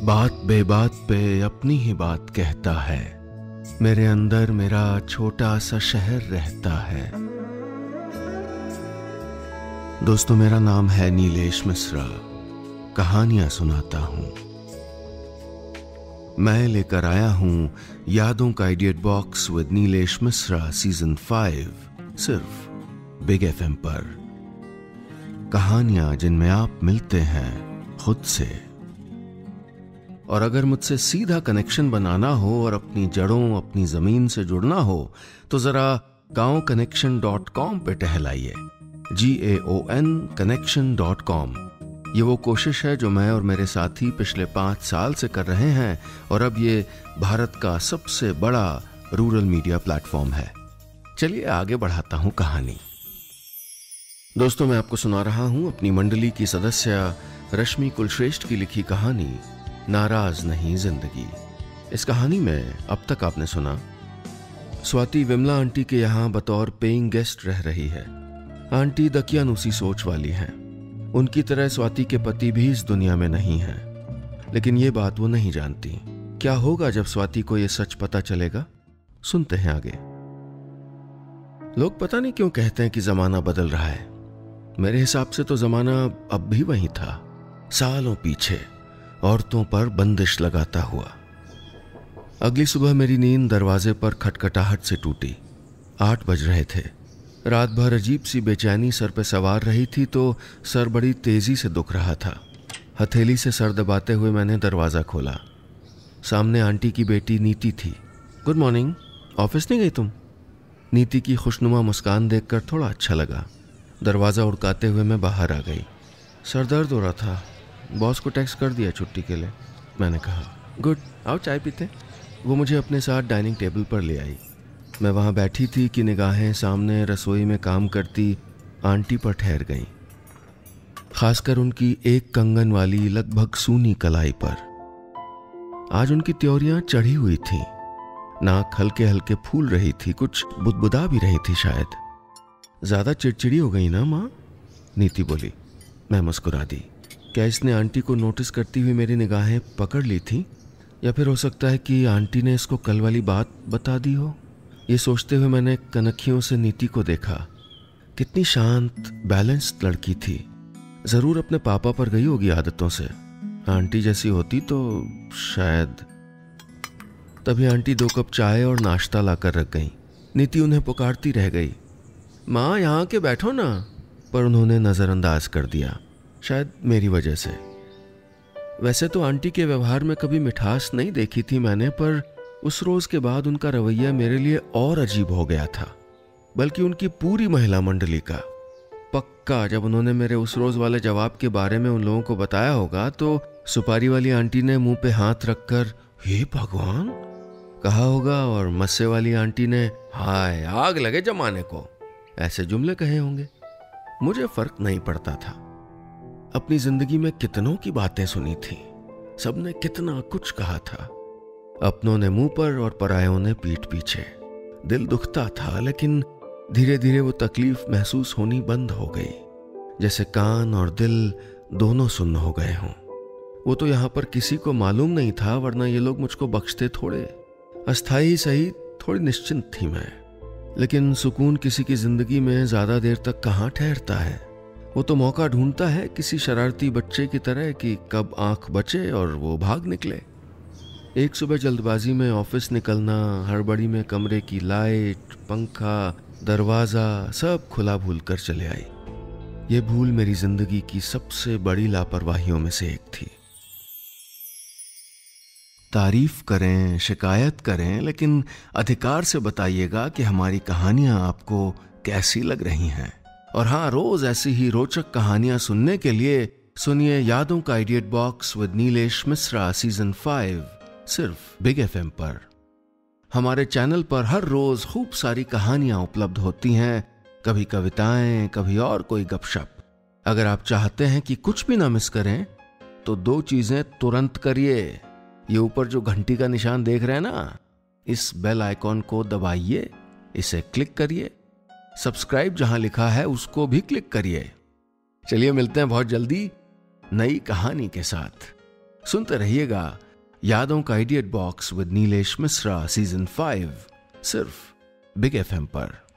बात बेबात पे अपनी ही बात कहता है। मेरे अंदर मेरा छोटा सा शहर रहता है। दोस्तों, मेरा नाम है नीलेश मिश्रा। कहानियां सुनाता हूं। मैं लेकर आया हूं यादों का idiot box with Nilesh Mishra season 5, सिर्फ बिग एफएम पर। कहानियां जिनमें आप मिलते हैं खुद से। और अगर मुझसे सीधा कनेक्शन बनाना हो और अपनी जड़ों, अपनी जमीन से जुड़ना हो तो जरा gaonconnection.com पे टहलाइए। GAON connection.com। ये वो कोशिश है जो मैं और मेरे साथी पिछले 5 साल से कर रहे हैं और अब ये भारत का सबसे बड़ा रूरल मीडिया प्लेटफॉर्म है। चलिए आगे बढ़ाता हूं कहानी। दोस्तों, मैं आपको सुना रहा हूं अपनी मंडली की सदस्य रश्मि कुलश्रेष्ठ की लिखी कहानी नाराज नहीं जिंदगी। इस कहानी में अब तक आपने सुना, स्वाति विमला आंटी के यहाँ बतौर पेइंग गेस्ट रह रही है। आंटी दकियानूसी सोच वाली हैं। उनकी तरह स्वाति के पति भी इस दुनिया में नहीं हैं। लेकिन ये बात वो नहीं जानती। क्या होगा जब स्वाति को ये सच पता चलेगा? सुनते हैं आगे। लोग पता नहीं क्यों कहते हैं कि जमाना बदल रहा है। मेरे हिसाब से तो जमाना अब भी वही था, सालों पीछे, औरतों पर बंदिश लगाता हुआ। अगली सुबह मेरी नींद दरवाजे पर खटखटाहट से टूटी। 8 बज रहे थे। रात भर अजीब सी बेचैनी सर पे सवार रही थी तो सर बड़ी तेजी से दुख रहा था। हथेली से सर दबाते हुए मैंने दरवाज़ा खोला। सामने आंटी की बेटी नीति थी। गुड मॉर्निंग, ऑफिस नहीं गई तुम? नीति की खुशनुमा मुस्कान देखकर थोड़ा अच्छा लगा। दरवाज़ा उड़काते हुए मैं बाहर आ गई। सर दर्द हो रहा था, बॉस को टेक्स्ट कर दिया छुट्टी के लिए, मैंने कहा। गुड, आओ चाय पीते। वो मुझे अपने साथ डाइनिंग टेबल पर ले आई। मैं वहाँ बैठी थी कि निगाहें सामने रसोई में काम करती आंटी पर ठहर गईं, खासकर उनकी एक कंगन वाली लगभग सूनी कलाई पर। आज उनकी त्योरियां चढ़ी हुई थीं, नाक हल्के हल्के फूल रही थी, कुछ बुदबुदा भी रही थी शायद। ज्यादा चिड़चिड़ी हो गई ना माँ? नीति बोली। मैं मुस्कुरा दी। क्या इसने आंटी को नोटिस करती हुई मेरी निगाहें पकड़ ली थी, या फिर हो सकता है कि आंटी ने इसको कल वाली बात बता दी हो? ये सोचते हुए मैंने कनखियों से नीति को देखा। कितनी शांत, बैलेंस्ड लड़की थी। जरूर अपने पापा पर गई होगी आदतों से। आंटी जैसी होती तो शायद। तभी आंटी 2 कप चाय और नाश्ता लाकर रख गई। नीति उन्हें पुकारती रह गई, माँ यहाँ के बैठो ना, पर उन्होंने नजरअंदाज कर दिया, शायद मेरी वजह से। वैसे तो आंटी के व्यवहार में कभी मिठास नहीं देखी थी मैंने, पर उस रोज के बाद उनका रवैया मेरे लिए और अजीब हो गया था, बल्कि उनकी पूरी महिला मंडली का। पक्का जब उन्होंने मेरे उस रोज वाले जवाब के बारे में उन लोगों को बताया होगा तो सुपारी वाली आंटी ने मुंह पे हाथ रखकर हे भगवान कहा होगा और मस्से वाली आंटी ने हाय आग लगे जमाने को ऐसे जुमले कहे होंगे। मुझे फर्क नहीं पड़ता था। अपनी जिंदगी में कितनों की बातें सुनी थी, सबने कितना कुछ कहा था। अपनों ने मुंह पर और परायों ने पीठ पीछे। दिल दुखता था, लेकिन धीरे धीरे वो तकलीफ महसूस होनी बंद हो गई, जैसे कान और दिल दोनों सुन्न हो गए हों। वो तो यहाँ पर किसी को मालूम नहीं था, वरना ये लोग मुझको बख्शते थोड़े। अस्थाई सही, थोड़ी निश्चिंत थी मैं, लेकिन सुकून किसी की जिंदगी में ज्यादा देर तक कहाँ ठहरता है। वो तो मौका ढूंढता है किसी शरारती बच्चे की तरह कि कब आंख बचे और वो भाग निकले। एक सुबह जल्दबाजी में ऑफिस निकलना, हड़बड़ी में कमरे की लाइट, पंखा, दरवाजा सब खुला भूल कर चले आई। ये भूल मेरी जिंदगी की सबसे बड़ी लापरवाहियों में से एक थी। तारीफ करें, शिकायत करें, लेकिन अधिकार से बताइएगा कि हमारी कहानियां आपको कैसी लग रही हैं। और हाँ, रोज ऐसी ही रोचक कहानियां सुनने के लिए सुनिए यादों का idiot box with Nilesh Mishra season 5, सिर्फ बिग एफएम पर। हमारे चैनल पर हर रोज खूब सारी कहानियां उपलब्ध होती हैं, कभी कविताएं, कभी और कोई गपशप। अगर आप चाहते हैं कि कुछ भी ना मिस करें तो 2 चीजें तुरंत करिए। ये ऊपर जो घंटी का निशान देख रहे हैं ना, इस बेल आइकॉन को दबाइए, इसे क्लिक करिए। सब्सक्राइब जहां लिखा है उसको भी क्लिक करिए। चलिए मिलते हैं बहुत जल्दी नई कहानी के साथ। सुनते रहिएगा यादों का idiot box with Nilesh Mishra season 5, सिर्फ बिग FM पर।